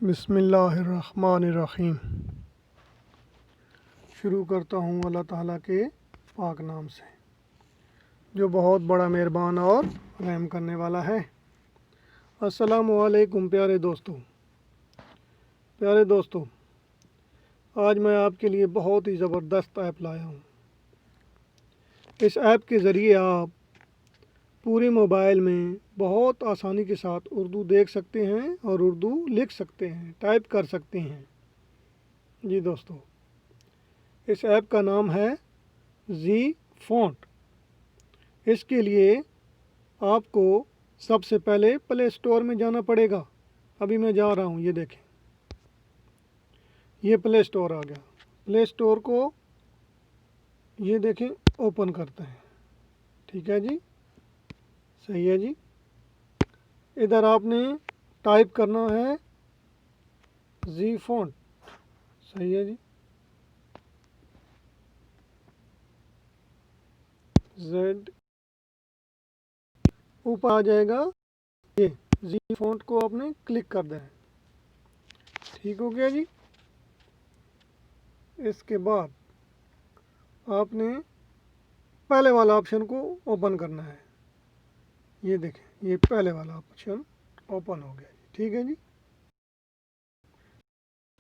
बिस्मिल्लाहिर्रहमानिर्रहीम। शुरू करता हूँ अल्लाह ताला के पाक नाम से, जो बहुत बड़ा मेहरबान और रहम करने वाला है। अस्सलामु अलैकुम प्यारे दोस्तों, आज मैं आपके लिए बहुत ही ज़बरदस्त ऐप लाया हूँ। इस ऐप के ज़रिए आप पूरे मोबाइल में बहुत आसानी के साथ उर्दू देख सकते हैं और उर्दू लिख सकते हैं, टाइप कर सकते हैं। जी दोस्तों, इस ऐप का नाम है जी फ़ॉन्ट। इसके लिए आपको सबसे पहले प्ले स्टोर में जाना पड़ेगा। अभी मैं जा रहा हूँ, ये देखें, ये प्ले स्टोर आ गया। प्ले स्टोर को ये देखें ओपन करते हैं। ठीक है जी, सही है जी। इधर आपने टाइप करना है जी फ़ॉन्ट, सही है जी, जेड, ऊपर आ जाएगा ये जी फ़ॉन्ट को आपने क्लिक कर देना है। ठीक हो गया जी। इसके बाद आपने पहले वाला ऑप्शन को ओपन करना है। ये देखें, ये पहले वाला ऑप्शन ओपन हो गया जी। ठीक है जी।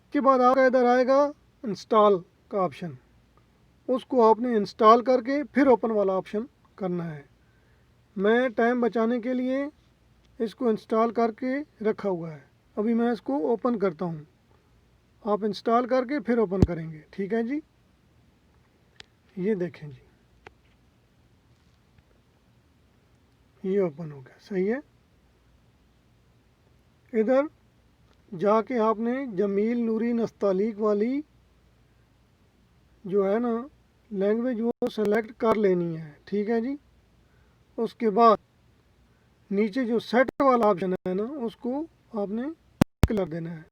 इसके बाद आपका इधर आएगा इंस्टॉल का ऑप्शन, उसको आपने इंस्टॉल करके फिर ओपन वाला ऑप्शन करना है। मैं टाइम बचाने के लिए इसको इंस्टॉल करके रखा हुआ है। अभी मैं इसको ओपन करता हूँ, आप इंस्टॉल करके फिर ओपन करेंगे। ठीक है जी, ये देखें जी, ये ओपन हो गया, सही है। इधर जाके आपने जमील नूरी नस्तालीक वाली जो है ना लैंग्वेज, वो सेलेक्ट कर लेनी है। ठीक है जी। उसके बाद नीचे जो सेट वाला ऑप्शन है ना, उसको आपने क्लिक कर देना है।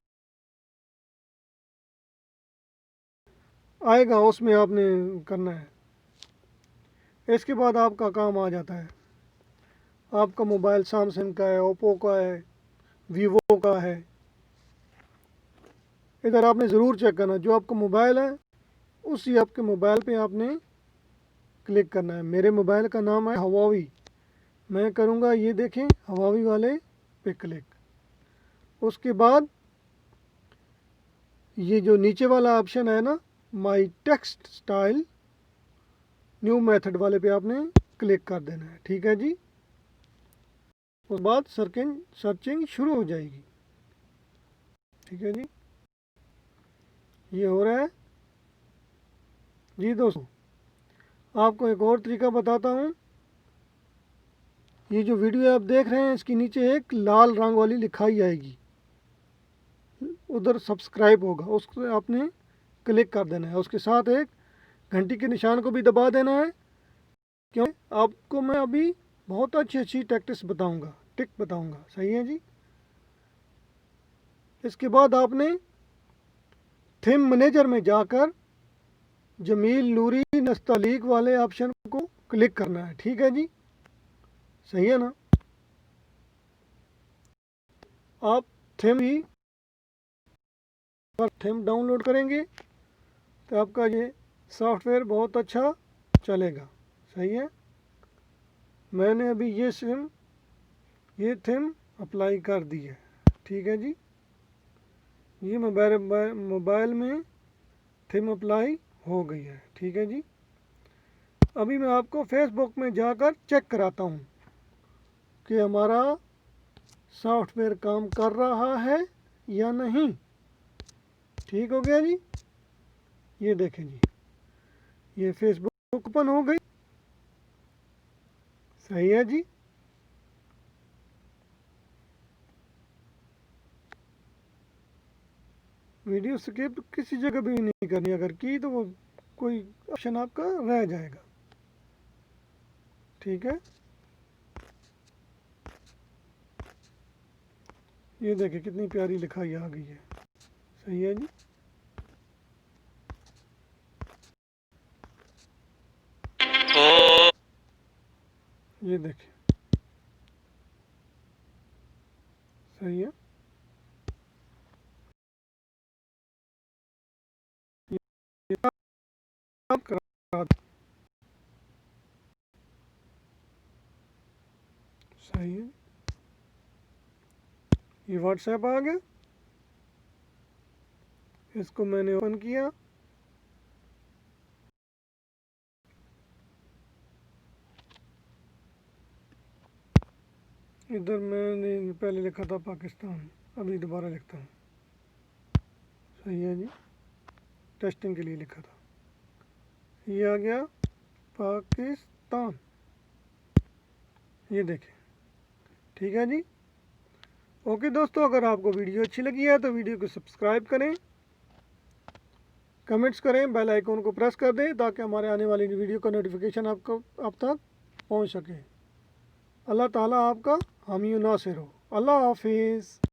आएगा, उसमें आपने करना है। इसके बाद आपका काम आ जाता है। आपका मोबाइल सैमसंग का है, ओप्पो का है, वीवो का है। इधर आपने ज़रूर चेक करना, जो आपका मोबाइल है उसी आपके मोबाइल पे आपने क्लिक करना है। मेरे मोबाइल का नाम है हवावी, मैं करूँगा ये देखें हवावी वाले पे क्लिक। उसके बाद ये जो नीचे वाला ऑप्शन है ना, माई टेक्स्ट स्टाइल न्यू मेथड वाले पे आपने क्लिक कर देना है। ठीक है जी। उसके बाद सर्चिंग शुरू हो जाएगी। ठीक है जी, ये हो रहा है जी। दोस्तों, आपको एक और तरीका बताता हूँ। ये जो वीडियो आप देख रहे हैं, इसके नीचे एक लाल रंग वाली लिखाई आएगी, उधर सब्सक्राइब होगा, उसको आपने क्लिक कर देना है। उसके साथ एक घंटी के निशान को भी दबा देना है, क्यों आपको मैं अभी बहुत अच्छी अच्छी टैक्टिक्स बताऊंगा, टिक बताऊंगा। सही है जी। इसके बाद आपने थीम मैनेजर में जाकर जमील नूरी नस्तालीक वाले ऑप्शन को क्लिक करना है। ठीक है जी, सही है ना। आप थीम डाउनलोड करेंगे तो आपका ये सॉफ्टवेयर बहुत अच्छा चलेगा। सही है। मैंने अभी ये थीम अप्लाई कर दी है। ठीक है जी, ये मोबाइल में थीम अप्लाई हो गई है। ठीक है जी। अभी मैं आपको फेसबुक में जाकर चेक कराता हूँ कि हमारा सॉफ्टवेयर काम कर रहा है या नहीं। ठीक हो गया जी, ये देखें जी, ये फेसबुक ओपन हो गई। सही है जी। वीडियो स्किप किसी जगह भी नहीं करनी, अगर की तो वो कोई ऑप्शन आपका रह जाएगा। ठीक है, ये देखिए कितनी प्यारी लिखाई आ गई है। सही है जी। ये देखिए, सही है। सही है, ये व्हाट्सएप आ गया, इसको मैंने ओपन किया। इधर मैंने पहले लिखा था पाकिस्तान, अभी दोबारा लिखता हूँ। सही है जी, टेस्टिंग के लिए लिखा था, ये आ गया पाकिस्तान, ये देखें। ठीक है जी। ओके दोस्तों, अगर आपको वीडियो अच्छी लगी है तो वीडियो को सब्सक्राइब करें, कमेंट्स करें, बेल आइकन को प्रेस कर दें ताकि हमारे आने वाली वीडियो का नोटिफिकेशन आप तक पहुंच सके। अल्लाह ताला आपका हामी नासिर हो। अल्लाह हाफिज़।